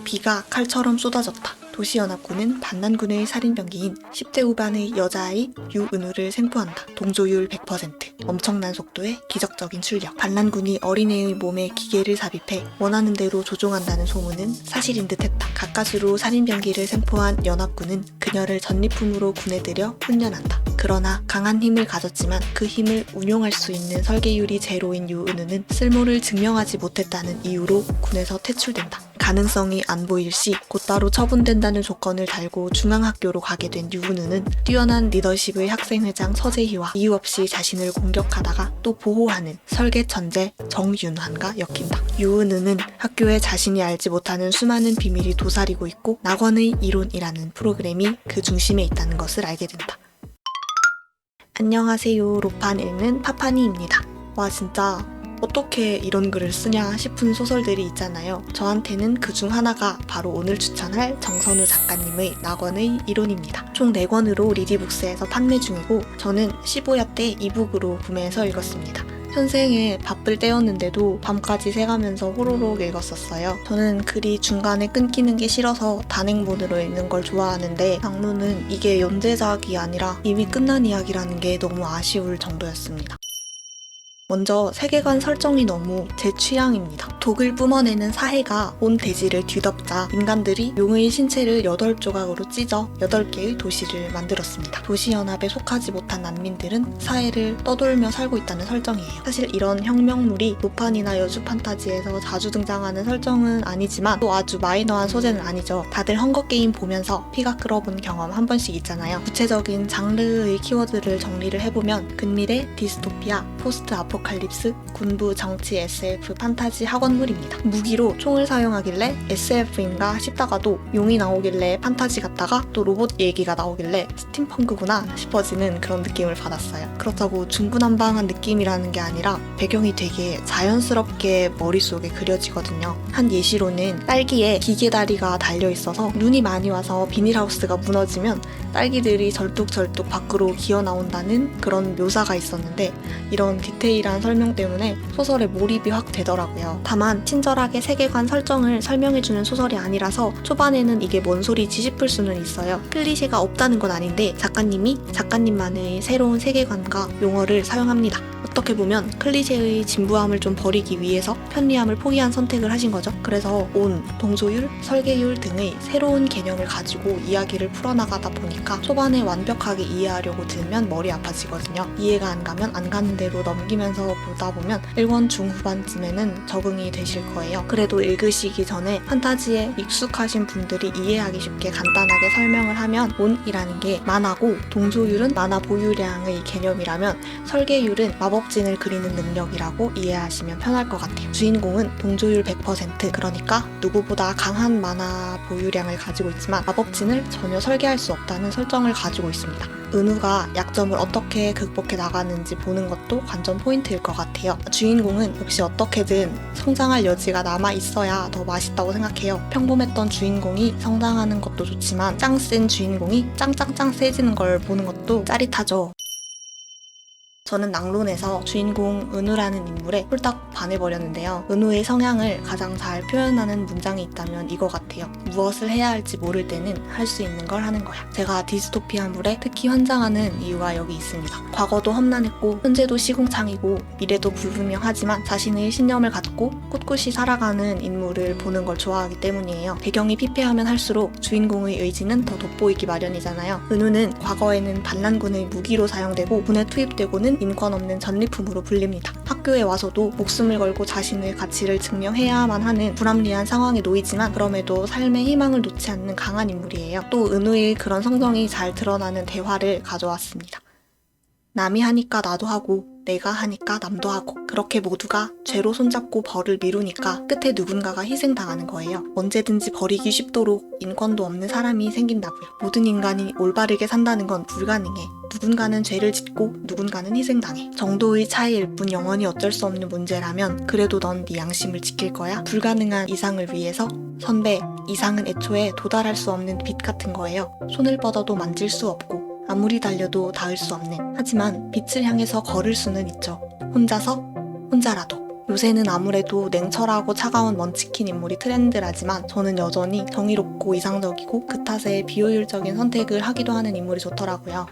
비가 칼처럼 쏟아졌다. 도시연합군은 반란군의 살인병기인 10대 후반의 여자아이 유은우를 생포한다. 동조율 100%. 엄청난 속도에 기적적인 출력. 반란군이 어린애의 몸에 기계를 삽입해 원하는 대로 조종한다는 소문은 사실인 듯했다. 가까스로 살인병기를 생포한 연합군은 그녀를 전리품으로 군에 들여 훈련한다. 그러나 강한 힘을 가졌지만 그 힘을 운용할 수 있는 설계율이 제로인 유은우는 쓸모를 증명하지 못했다는 이유로 군에서 퇴출된다. 가능성이 안 보일 시 곧바로 처분된다는 조건을 달고 중앙학교로 가게 된 유은우는 뛰어난 리더십의 학생회장 서재희와 이유 없이 자신을 공격하다가 또 보호하는 설계 천재 정윤환과 엮인다. 유은우는 학교에 자신이 알지 못하는 수많은 비밀이 도사리고 있고 낙원의 이론이라는 프로그램이 그 중심에 있다는 것을 알게 된다. 안녕하세요. 로판 읽는 파파니입니다. 와 진짜 어떻게 이런 글을 쓰냐 싶은 소설들이 있잖아요. 저한테는 그 중 하나가 바로 오늘 추천할 정선우 작가님의 낙원의 이론입니다. 총 4권으로 리디북스에서 판매 중이고 저는 15야 때 이북으로 구매해서 읽었습니다. 현생에 바쁠 때였는데도 밤까지 새가면서 호로록 읽었었어요. 저는 글이 중간에 끊기는 게 싫어서 단행본으로 읽는 걸 좋아하는데 낙로는 이게 연재작이 아니라 이미 끝난 이야기라는 게 너무 아쉬울 정도였습니다. 먼저 세계관 설정이 너무 제 취향입니다. 독을 뿜어내는 사해가 온 대지를 뒤덮자 인간들이 용의 신체를 8조각으로 찢어 8개의 도시를 만들었습니다. 도시연합에 속하지 못한 난민들은 사해를 떠돌며 살고 있다는 설정이에요. 사실 이런 혁명물이 노판이나 여주 판타지에서 자주 등장하는 설정은 아니지만 또 아주 마이너한 소재는 아니죠. 다들 헝거게임 보면서 피가 끓어본 경험 한 번씩 있잖아요. 구체적인 장르의 키워드를 정리를 해보면 근미래, 디스토피아, 포스트 아포칼립스, 군부, 정치, SF, 판타지 학원물입니다. 무기로 총을 사용하길래 SF인가 싶다가도 용이 나오길래 판타지 같다가 또 로봇 얘기가 나오길래 스팀펑크구나 싶어지는 그런 느낌을 받았어요. 그렇다고 중구난방한 느낌이라는 게 아니라 배경이 되게 자연스럽게 머릿속에 그려지거든요. 한 예시로는 딸기에 기계다리가 달려있어서 눈이 많이 와서 비닐하우스가 무너지면 딸기들이 절뚝절뚝 밖으로 기어나온다는 그런 묘사가 있었는데 이런 디테일한 설명 때문에 소설에 몰입이 확 되더라고요. 다만 친절하게 세계관 설정을 설명해주는 소설이 아니라서 초반에는 이게 뭔 소리지 싶을 수는 있어요. 클리셰가 없다는 건 아닌데 작가님이 작가님만의 새로운 세계관과 용어를 사용합니다. 어떻게 보면 클리셰의 진부함을 좀 버리기 위해서 편리함을 포기한 선택을 하신 거죠. 그래서 온, 동조율, 설계율 등의 새로운 개념을 가지고 이야기를 풀어나가다 보니까 초반에 완벽하게 이해하려고 들면 머리 아파지거든요. 이해가 안 가면 안 가는 대로 넘기면서 보다 보면 1권 중후반쯤에는 적응이 되실 거예요. 그래도 읽으시기 전에 판타지에 익숙하신 분들이 이해하기 쉽게 간단하게 설명을 하면 온이라는 게 만화고 동조율은 만화 보유량의 개념이라면 설계율은 마법진을 그리는 능력이라고 이해하시면 편할 것 같아요. 주인공은 동조율 100% 그러니까 누구보다 강한 만화 보유량을 가지고 있지만 마법진을 전혀 설계할 수 없다는 설정을 가지고 있습니다. 은우가 약점을 어떻게 극복해 나가는지 보는 것도 관전 포인트일 것 같아요. 주인공은 역시 어떻게든 성장할 여지가 남아 있어야 더 맛있다고 생각해요. 평범했던 주인공이 성장하는 것도 좋지만 짱 센 주인공이 짱짱짱 세지는 걸 보는 것도 짜릿하죠. 저는 낭론에서 주인공 은우라는 인물에 홀딱 반해버렸는데요. 은우의 성향을 가장 잘 표현하는 문장이 있다면 이거 같아요. 무엇을 해야 할지 모를 때는 할 수 있는 걸 하는 거야. 제가 디스토피아물에 특히 환장하는 이유가 여기 있습니다. 과거도 험난했고 현재도 시궁창이고 미래도 불분명하지만 자신의 신념을 갖고 꿋꿋이 살아가는 인물을 보는 걸 좋아하기 때문이에요. 배경이 피폐하면 할수록 주인공의 의지는 더 돋보이기 마련이잖아요. 은우는 과거에는 반란군의 무기로 사용되고 군에 투입되고는 인권 없는 전리품으로 불립니다. 학교에 와서도 목숨을 걸고 자신의 가치를 증명해야만 하는 불합리한 상황에 놓이지만 그럼에도 삶의 희망을 놓지 않는 강한 인물이에요. 또 은우의 그런 성정이 잘 드러나는 대화를 가져왔습니다. 남이 하니까 나도 하고 내가 하니까 남도 하고 그렇게 모두가 죄로 손잡고 벌을 미루니까 끝에 누군가가 희생당하는 거예요. 언제든지 버리기 쉽도록 인권도 없는 사람이 생긴다고요. 모든 인간이 올바르게 산다는 건 불가능해. 누군가는 죄를 짓고 누군가는 희생당해. 정도의 차이일 뿐 영원히 어쩔 수 없는 문제라면 그래도 넌 네 양심을 지킬 거야? 불가능한 이상을 위해서? 선배, 이상은 애초에 도달할 수 없는 빛 같은 거예요. 손을 뻗어도 만질 수 없고 아무리 달려도 닿을 수 없는 하지만 빛을 향해서 걸을 수는 있죠. 혼자서? 혼자라도. 요새는 아무래도 냉철하고 차가운 먼치킨 인물이 트렌드라지만 저는 여전히 정의롭고 이상적이고 그 탓에 비효율적인 선택을 하기도 하는 인물이 좋더라고요.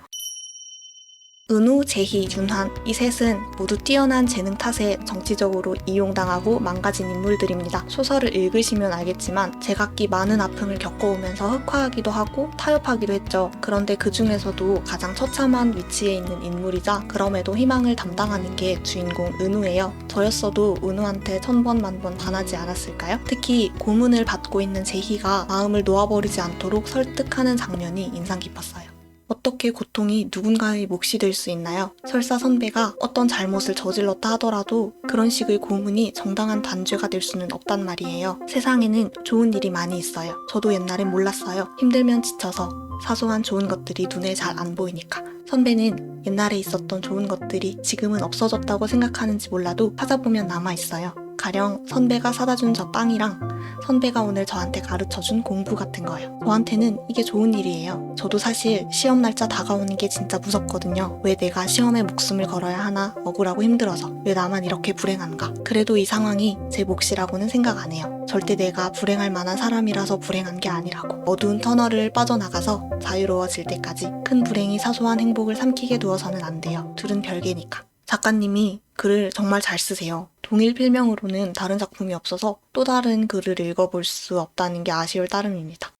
은우, 재희, 윤환 이 셋은 모두 뛰어난 재능 탓에 정치적으로 이용당하고 망가진 인물들입니다. 소설을 읽으시면 알겠지만 제각기 많은 아픔을 겪어오면서 흑화하기도 하고 타협하기도 했죠. 그런데 그 중에서도 가장 처참한 위치에 있는 인물이자 그럼에도 희망을 담당하는 게 주인공 은우예요. 저였어도 은우한테 1000번 만번 반하지 않았을까요? 특히 고문을 받고 있는 재희가 마음을 놓아버리지 않도록 설득하는 장면이 인상 깊었어요. 어떻게 고통이 누군가의 몫이 될 수 있나요? 설사 선배가 어떤 잘못을 저질렀다 하더라도 그런 식의 고문이 정당한 단죄가 될 수는 없단 말이에요. 세상에는 좋은 일이 많이 있어요. 저도 옛날엔 몰랐어요. 힘들면 지쳐서 사소한 좋은 것들이 눈에 잘 안 보이니까. 선배는 옛날에 있었던 좋은 것들이 지금은 없어졌다고 생각하는지 몰라도 찾아보면 남아있어요. 가령 선배가 사다 준 저 빵이랑 선배가 오늘 저한테 가르쳐준 공부 같은 거요. 저한테는 이게 좋은 일이에요. 저도 사실 시험 날짜 다가오는 게 진짜 무섭거든요. 왜 내가 시험에 목숨을 걸어야 하나 억울하고 힘들어서 왜 나만 이렇게 불행한가. 그래도 이 상황이 제 몫이라고는 생각 안 해요. 절대 내가 불행할 만한 사람이라서 불행한 게 아니라고. 어두운 터널을 빠져나가서 자유로워질 때까지 큰 불행이 사소한 행복을 삼키게 두어서는 안 돼요. 둘은 별개니까. 작가님이 글을 정말 잘 쓰세요. 동일 필명으로는 다른 작품이 없어서 또 다른 글을 읽어볼 수 없다는 게 아쉬울 따름입니다.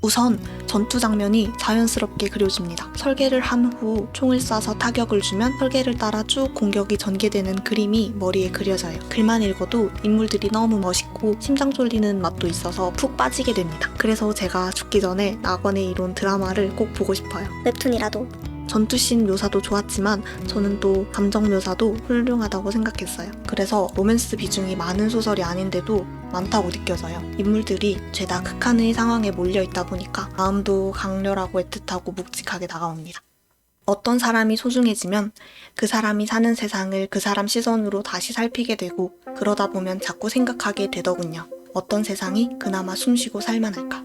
우선 전투 장면이 자연스럽게 그려집니다. 설계를 한 후 총을 쏴서 타격을 주면 설계를 따라 쭉 공격이 전개되는 그림이 머리에 그려져요. 글만 읽어도 인물들이 너무 멋있고 심장 쫄리는 맛도 있어서 푹 빠지게 됩니다. 그래서 제가 죽기 전에 낙원의 이론 드라마를 꼭 보고 싶어요. 웹툰이라도. 전투씬 묘사도 좋았지만 저는 또 감정 묘사도 훌륭하다고 생각했어요. 그래서 로맨스 비중이 많은 소설이 아닌데도 많다고 느껴져요. 인물들이 죄다 극한의 상황에 몰려있다 보니까 마음도 강렬하고 애틋하고 묵직하게 다가옵니다. 어떤 사람이 소중해지면 그 사람이 사는 세상을 그 사람 시선으로 다시 살피게 되고 그러다 보면 자꾸 생각하게 되더군요. 어떤 세상이 그나마 숨쉬고 살만할까?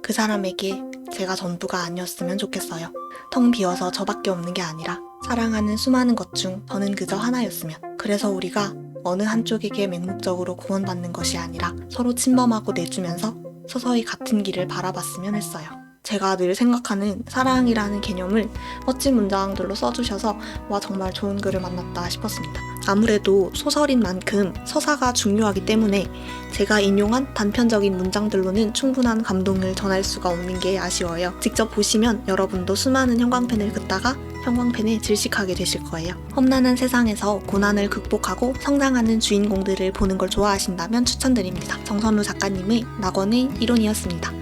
그 사람에게 제가 전부가 아니었으면 좋겠어요. 텅 비어서 저밖에 없는 게 아니라 사랑하는 수많은 것 중 저는 그저 하나였으면. 그래서 우리가 어느 한쪽에게 맹목적으로 구원받는 것이 아니라 서로 침범하고 내주면서 서서히 같은 길을 바라봤으면 했어요. 제가 늘 생각하는 사랑이라는 개념을 멋진 문장들로 써주셔서 와 정말 좋은 글을 만났다 싶었습니다. 아무래도 소설인 만큼 서사가 중요하기 때문에 제가 인용한 단편적인 문장들로는 충분한 감동을 전할 수가 없는 게 아쉬워요. 직접 보시면 여러분도 수많은 형광펜을 긋다가 형광펜에 질식하게 되실 거예요. 험난한 세상에서 고난을 극복하고 성장하는 주인공들을 보는 걸 좋아하신다면 추천드립니다. 정선우 작가님의 낙원의 이론이었습니다.